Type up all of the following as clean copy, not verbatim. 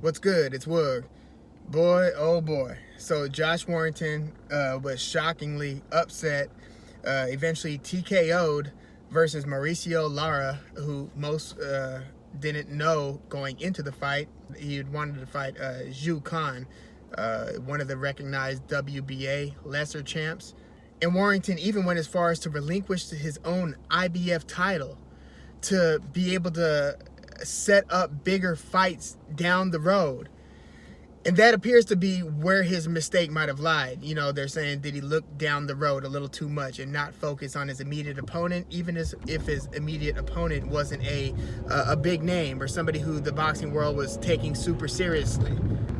What's good? It's Woog. Boy, oh boy. So Josh Warrington was shockingly upset, eventually TKO'd versus Mauricio Lara, who most didn't know going into the fight. He had wanted to fight Zhu Khan, one of the recognized WBA lesser champs. And Warrington even went as far as to relinquish his own IBF title to be able to set up bigger fights down the road. And that appears to be where his mistake might have lied. You know, they're saying, did he look down the road a little too much and not focus on his immediate opponent, even if his immediate opponent wasn't a big name or somebody who the boxing world was taking super seriously.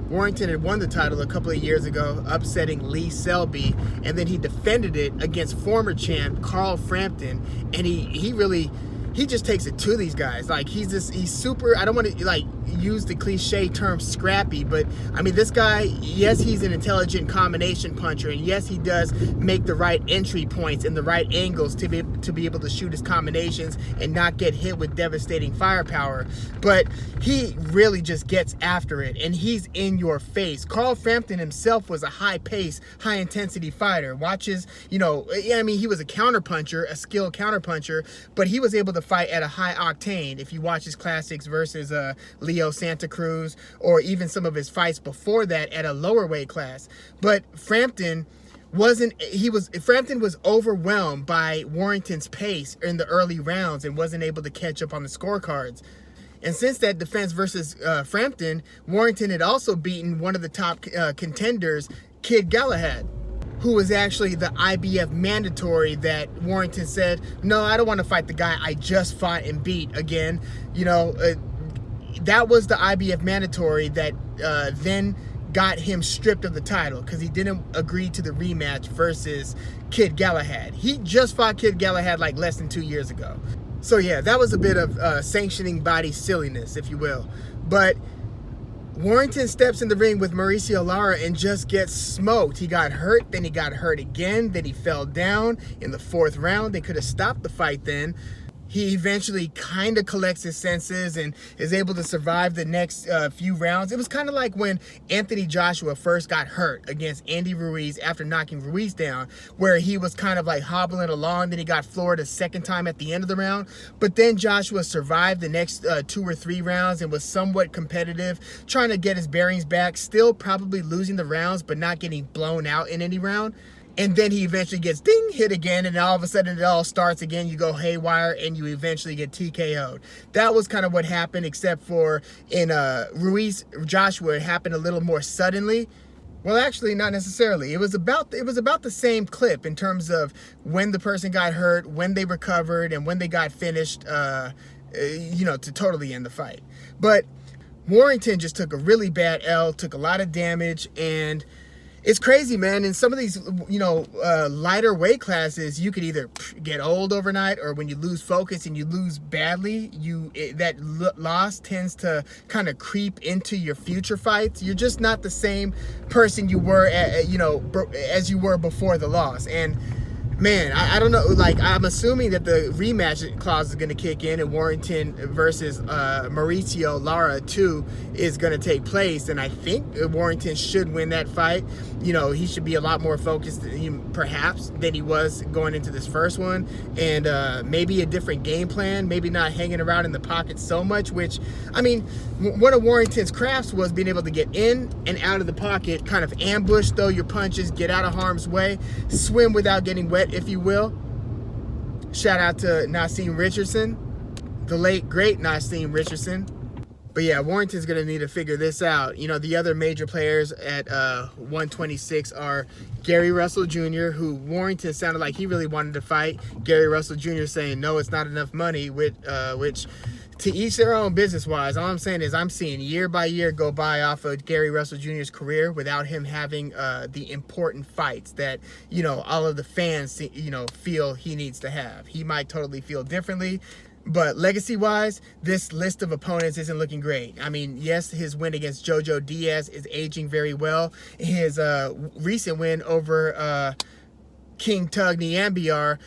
Warrington had won the title a couple of years ago, upsetting Lee Selby, and then he defended it against former champ Carl Frampton, and he just takes it to these guys. Like, he's super, I don't want to like use the cliche term scrappy, but I mean, this guy, yes, he's an intelligent combination puncher, and yes, he does make the right entry points and the right angles to be able to shoot his combinations and not get hit with devastating firepower, but he really just gets after it, and he's in your face. Carl Frampton himself was a high-pace, high-intensity fighter. Watches, you know, I mean, he was a counterpuncher, a skilled counterpuncher, but he was able to fight at a high octane. If you watch his classics versus Leo Santa Cruz, or even some of his fights before that at a lower weight class. But Frampton was overwhelmed by Warrington's pace in the early rounds and wasn't able to catch up on the scorecards. And since that defense versus Frampton, Warrington had also beaten one of the top contenders, Kid Galahad, who was actually the IBF mandatory that Warrington said, no, I don't want to fight the guy I just fought and beat again. You know, that was the IBF mandatory that then got him stripped of the title because he didn't agree to the rematch versus Kid Galahad. He just fought Kid Galahad like less than 2 years ago. So yeah, that was a bit of sanctioning body silliness, if you will. But Warrington steps in the ring with Mauricio Lara and just gets smoked. He got hurt, then he got hurt again, then he fell down in the fourth round. They could have stopped the fight then. He eventually kind of collects his senses and is able to survive the next few rounds. It was kind of like when Anthony Joshua first got hurt against Andy Ruiz after knocking Ruiz down, where he was kind of like hobbling along. Then he got floored a second time at the end of the round. But then Joshua survived the next 2 or 3 rounds and was somewhat competitive, trying to get his bearings back, still probably losing the rounds, but not getting blown out in any round. And then he eventually gets hit again, and all of a sudden it all starts again. You go haywire, and you eventually get TKO'd. That was kind of what happened, except for in Ruiz Joshua, it happened a little more suddenly. Well, actually, not necessarily. It was about the same clip in terms of when the person got hurt, when they recovered, and when they got finished. You know, to totally end the fight. But Warrington just took a really bad L, took a lot of damage, and it's crazy, man. In some of these, you know, lighter weight classes, you could either get old overnight, or when you lose focus and you lose badly, that loss tends to kind of creep into your future fights. You're just not the same person you were, as you were before the loss. And man, I don't know, like, I'm assuming that the rematch clause is going to kick in and Warrington versus Mauricio Lara 2 is going to take place, and I think Warrington should win that fight. You know, he should be a lot more focused, perhaps, than he was going into this first one, and maybe a different game plan, maybe not hanging around in the pocket so much, which, I mean, one of Warrington's crafts was being able to get in and out of the pocket, kind of ambush, throw your punches, get out of harm's way, swim without getting wet, if you will. Shout out to Naseem Richardson, the late, great Naseem Richardson. But yeah, Warrington's going to need to figure this out. You know, the other major players at 126 are Gary Russell Jr., who Warrington sounded like he really wanted to fight. Gary Russell Jr. saying, no, it's not enough money, which to each their own business-wise. All I'm saying is I'm seeing year by year go by off of Gary Russell Jr.'s career without him having the important fights that, you know, all of the fans, you know, feel he needs to have. He might totally feel differently. But legacy-wise, this list of opponents isn't looking great. I mean, yes, his win against Jojo Diaz is aging very well. His recent win over King Tug Niambiar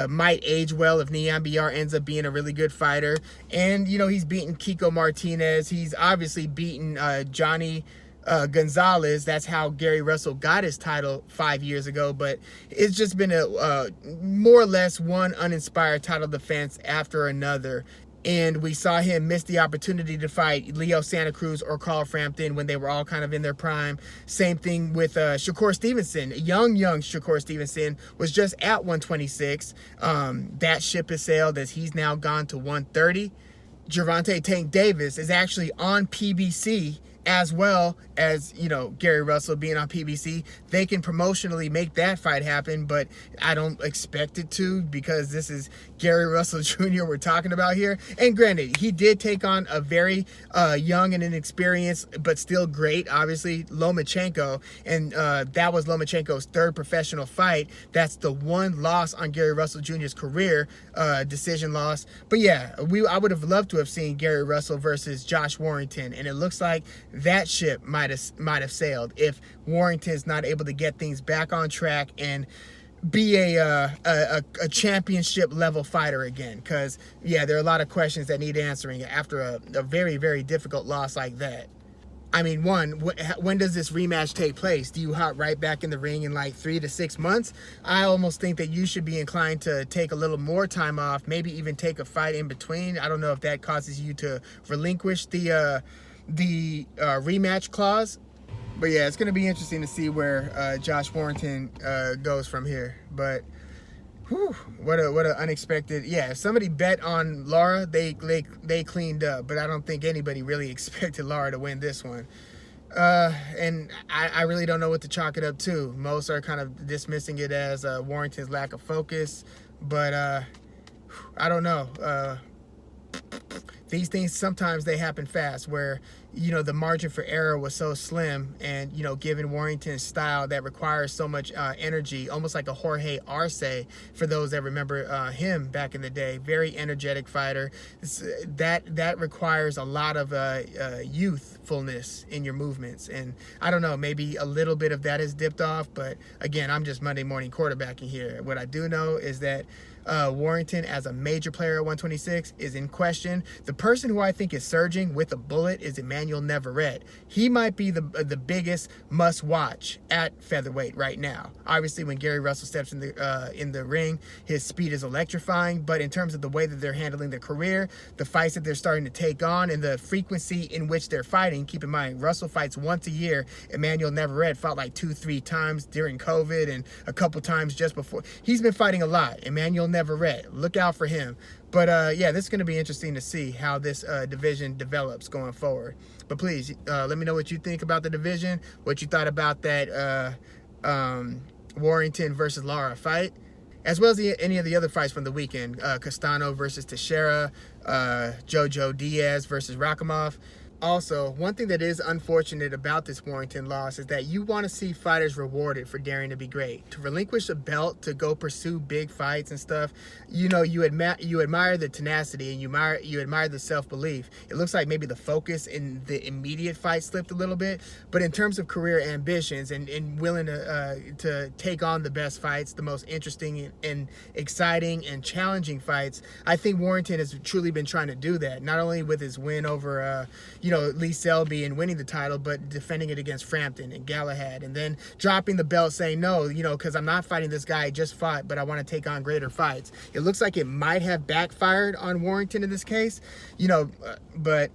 might age well if Niambiar ends up being a really good fighter. And, you know, he's beaten Kiko Martinez. He's obviously beaten Johnny Gonzalez. That's how Gary Russell got his title 5 years ago. But it's just been a more or less one uninspired title defense after another. And we saw him miss the opportunity to fight Leo Santa Cruz or Carl Frampton when they were all kind of in their prime. Same thing with Shakur Stevenson. Young Shakur Stevenson was just at 126. That ship has sailed as he's now gone to 130. Gervonta Tank Davis is actually on PBC, as well as, you know, Gary Russell being on PBC. They can promotionally make that fight happen, but I don't expect it to, because this is Gary Russell Jr. we're talking about here. And granted, he did take on a very young and inexperienced, but still great, obviously, Lomachenko. And that was Lomachenko's third professional fight. That's the one loss on Gary Russell Jr.'s career, decision loss. But yeah, I would have loved to have seen Gary Russell versus Josh Warrington, and it looks like that ship might have sailed if Warrington's not able to get things back on track and be a championship level fighter again. Because yeah, there are a lot of questions that need answering after a very, very difficult loss like that. I mean, when does this rematch take place? Do you hop right back in the ring in like 3 to 6 months? I almost think that you should be inclined to take a little more time off, maybe even take a fight in between. I don't know if that causes you to relinquish the rematch clause. But yeah, it's going to be interesting to see where Josh Warrington goes from here. But whew, what a unexpected. Yeah, if somebody bet on Lara, they cleaned up. But I don't think anybody really expected Lara to win this one. And I really don't know what to chalk it up to. Most are kind of dismissing it as Warrington's lack of focus. But I don't know. These things, sometimes they happen fast, where, you know, the margin for error was so slim, and, you know, given Warrington's style that requires so much energy, almost like a Jorge Arce, for those that remember him back in the day. Very energetic fighter. That requires a lot of youthfulness in your movements, and I don't know, maybe a little bit of that is dipped off, but again, I'm just Monday morning quarterbacking here. What I do know is that Warrington, as a major player at 126, is in question. The person who I think is surging with a bullet is Emanuel Navarrette. He might be the biggest must-watch at featherweight right now. Obviously, when Gary Russell steps in the ring, his speed is electrifying. But in terms of the way that they're handling their career, the fights that they're starting to take on, and the frequency in which they're fighting, keep in mind, Russell fights once a year. Emanuel Navarrette fought like 2-3 times during COVID and a couple times just before. He's been fighting a lot. Emanuel Navarrette, look out for him. But yeah, this is going to be interesting to see how this division develops going forward. But please let me know what you think about the division, what you thought about that Warrington versus Lara fight, as well as any of the other fights from the weekend. Castano versus Teixeira, Jojo Diaz versus Rakhimov. Also, one thing that is unfortunate about this Warrington loss is that you want to see fighters rewarded for daring to be great. To relinquish a belt, to go pursue big fights and stuff, you know, you admire the tenacity, and you admire the self-belief. It looks like maybe the focus in the immediate fight slipped a little bit, but in terms of career ambitions and willing to take on the best fights, the most interesting and exciting and challenging fights, I think Warrington has truly been trying to do that, not only with his win over you know, Lee Selby and winning the title, but defending it against Frampton and Galahad, and then dropping the belt saying, no, you know, because I'm not fighting this guy I just fought, but I want to take on greater fights. It looks like it might have backfired on Warrington in this case, you know, but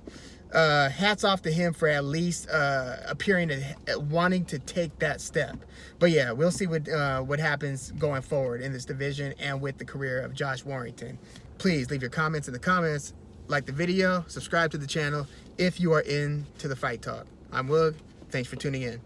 hats off to him for at least appearing to wanting to take that step. But yeah, we'll see what happens going forward in this division and with the career of Josh Warrington. Please leave your comments in the comments, like the video, subscribe to the channel if you are into the fight talk. I'm Woog. Thanks for tuning in.